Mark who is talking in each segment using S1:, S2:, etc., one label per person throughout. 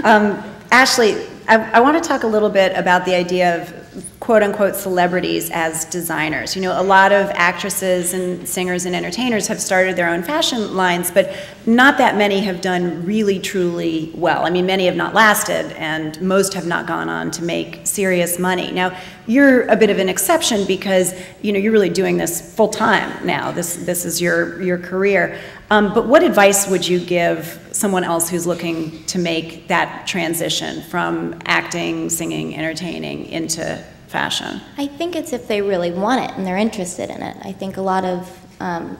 S1: Ashley, I want to talk a little bit about the idea of quote-unquote celebrities as designers. You know, a lot of actresses and singers and entertainers have started their own fashion lines, but not that many have done really, truly well. I mean, many have not lasted, and most have not gone on to make serious money. Now, you're a bit of an exception because, you know, you're really doing this full-time now. This is your career. But what advice would you give someone else who's looking to make that transition from acting, singing, entertaining into fashion?
S2: I think it's if they really want it and they're interested in it. I think a lot of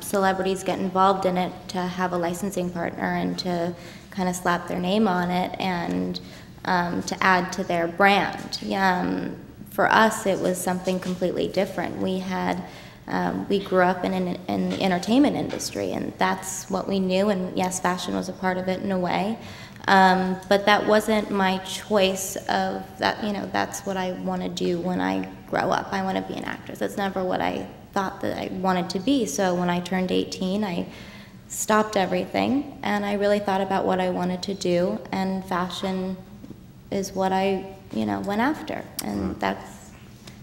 S2: celebrities get involved in it to have a licensing partner and to kind of slap their name on it and to add to their brand. For us, it was something completely different. We grew up in the entertainment industry, and that's what we knew, and yes, fashion was a part of it in a way. But that wasn't my choice of that, you know, that's what I want to do when I grow up. I want to be an actress. That's never what I thought that I wanted to be. So when I turned 18, I stopped everything, and I really thought about what I wanted to do, and fashion is what I, you know, went after. And that's,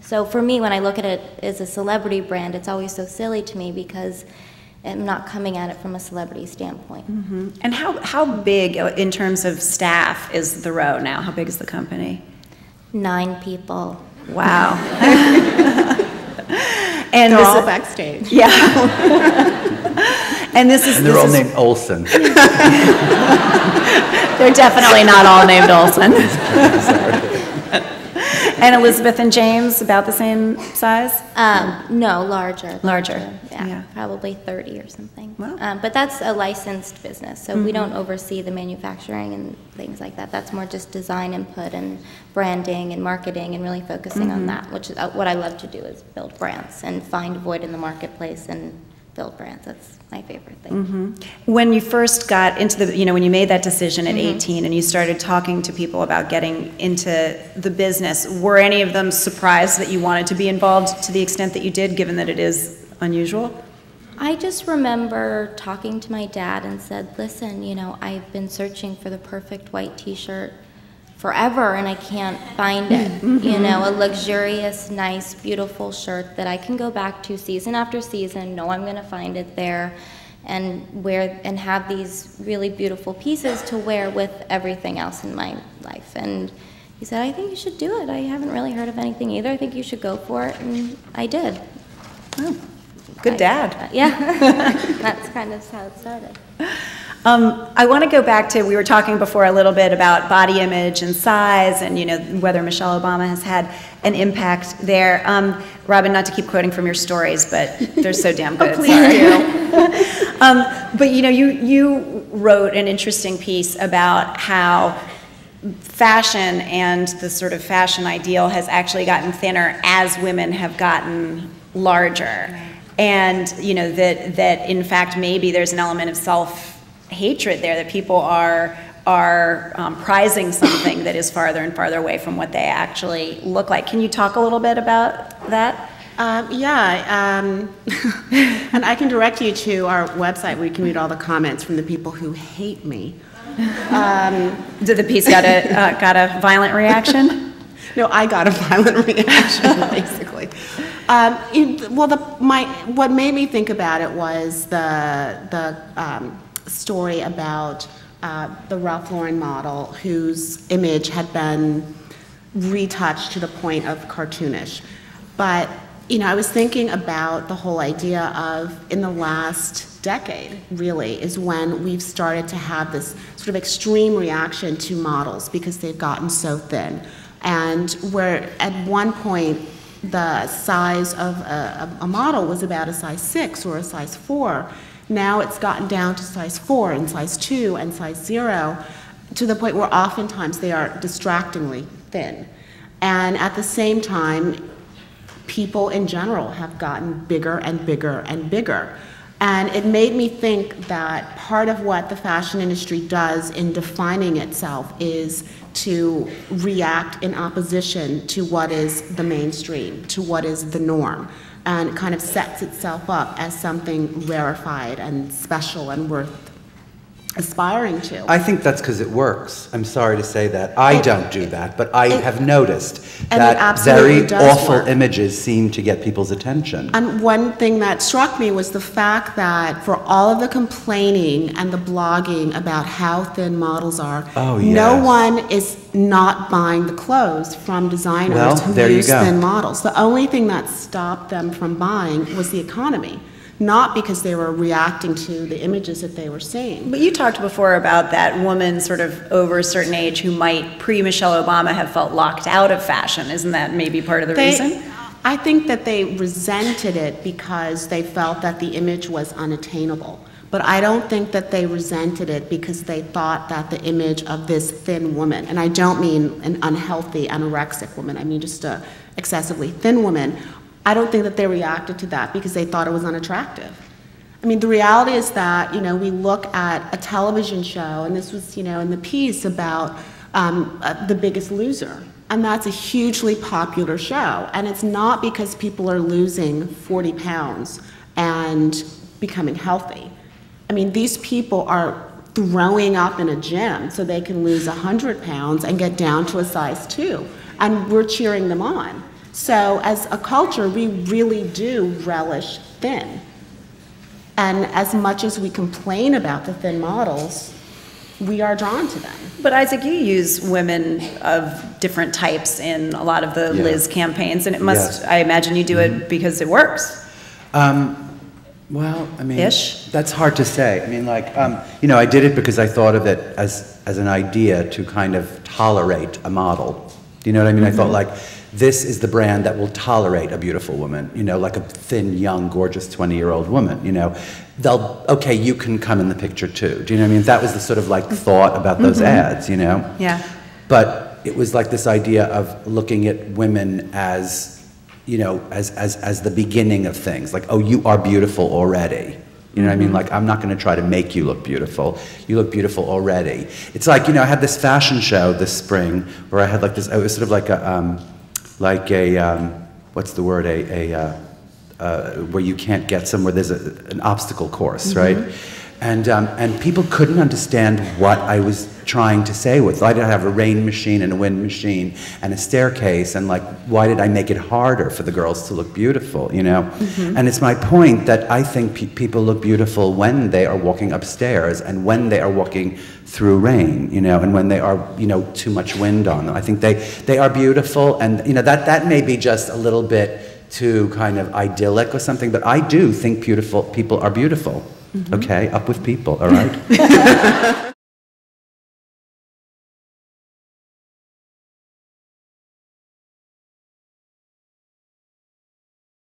S2: so for me, when I look at it as a celebrity brand, it's always so silly to me because I'm not coming at it from a celebrity standpoint.
S1: Mm-hmm. And how big, in terms of staff, is the Row now? How big is the company?
S2: 9 people.
S1: Wow. And
S3: they're all backstage.
S1: Yeah. And
S4: they're all named Olsen.
S1: They're definitely not all named Olsen. And Elizabeth and James, about the same size?
S2: No, larger.
S1: Larger.
S2: Yeah, probably 30 or something.
S1: Wow.
S2: But that's a licensed business, so we don't oversee the manufacturing and things like that. That's more just design input and branding and marketing and really focusing on that, which is what I love to do, is build brands and find void in the marketplace and build brands. That's my favorite thing.
S1: When you first got into the, you know, when you made that decision at 18 and you started talking to people about getting into the business, were any of them surprised that you wanted to be involved to the extent that you did, given that it is unusual?
S2: I just remember talking to my dad and said, listen, you know, I've been searching for the perfect white t-shirt forever and I can't find it. You know, a luxurious, nice, beautiful shirt that I can go back to season after season, know I'm going to find it there, and wear and have these really beautiful pieces to wear with everything else in my life. And he said, I think you should do it. I haven't really heard of anything either. I think you should go for it. And I did.
S1: Oh, good dad.
S2: Yeah, that's kind of how it started.
S1: I want to go back to, we were talking before a little bit about body image and size and, you know, whether Michelle Obama has had an impact there. Robin, not to keep quoting from your stories, but they're so damn good.
S3: Please do.
S1: But, you know, you wrote an interesting piece about how fashion and the sort of fashion ideal has actually gotten thinner as women have gotten larger. And, you know, that in fact maybe there's an element of self-hatred there, that people are prizing something that is farther and farther away from what they actually look like. Can you talk a little bit about that?
S3: And I can direct you to our website where you can read all the comments from the people who hate me.
S1: Did the piece got a violent reaction?
S3: No, I got a violent reaction, basically. What made me think about it was the story about the Ralph Lauren model whose image had been retouched to the point of cartoonish. But, you know, I was thinking about the whole idea of, in the last decade, really, is when we've started to have this sort of extreme reaction to models because they've gotten so thin. And where at one point the size of a model was about a size 6 or a size 4, now it's gotten down to size 4 and size 2 and size 0, to the point where oftentimes they are distractingly thin. And at the same time, people in general have gotten bigger and bigger and bigger. And it made me think that part of what the fashion industry does in defining itself is to react in opposition to what is the mainstream, to what is the norm, and kind of sets itself up as something rarefied and special and worth aspiring to.
S4: I think that's because it works. I'm sorry to say that. I don't do that, but I have noticed that very awful images seem to get people's attention.
S3: And one thing that struck me was the fact that for all of the complaining and the blogging about how thin models are, no one is not buying the clothes from designers who use thin models. The only thing that stopped them from buying was the economy. Not because they were reacting to the images that they were seeing.
S1: But you talked before about that woman sort of over a certain age who might, pre-Michelle Obama, have felt locked out of fashion. Isn't that maybe part of the reason?
S3: I think that they resented it because they felt that the image was unattainable. But I don't think that they resented it because they thought that the image of this thin woman, and I don't mean an unhealthy, anorexic woman, I mean just a excessively thin woman, I don't think that they reacted to that because they thought it was unattractive. I mean, the reality is that, you know, we look at a television show, and this was, you know, in the piece about The Biggest Loser, and that's a hugely popular show, and it's not because people are losing 40 pounds and becoming healthy. I mean, these people are throwing up in a gym so they can lose 100 pounds and get down to a size 2, and we're cheering them on. So as a culture, we really do relish thin. And as much as we complain about the thin models, we are drawn to them.
S1: But Isaac, you use women of different types in a lot of the Liz campaigns, and it must, I imagine you do it because it works.
S4: Well, I mean, that's hard to say. I mean, like, you know, I did it because I thought of it as an idea to kind of tolerate a model. Do you know what I mean? I thought, like, this is the brand that will tolerate a beautiful woman, you know, like a thin, young, gorgeous 20-year-old woman, you know. They'll, okay, you can come in the picture too. Do you know what I mean? That was the sort of like thought about those ads, you know?
S1: Yeah.
S4: But it was like this idea of looking at women as, you know, as the beginning of things. Like, oh, you are beautiful already. You know what I mean? Like, I'm not going to try to make you look beautiful. You look beautiful already. It's like, you know, I had this fashion show this spring where I had like this, it was sort of like a, what's the word, where you can't get somewhere, there's an obstacle course, right? And people couldn't understand what I was trying to say with. Why did I have a rain machine and a wind machine and a staircase, and like, why did I make it harder for the girls to look beautiful, you know? And it's my point that I think people look beautiful when they are walking upstairs and when they are walking through rain, you know, and when they are, you know, too much wind on them. I think they are beautiful, and, you know, that may be just a little bit too kind of idyllic or something, but I do think beautiful people are beautiful. Okay, up with people, all right?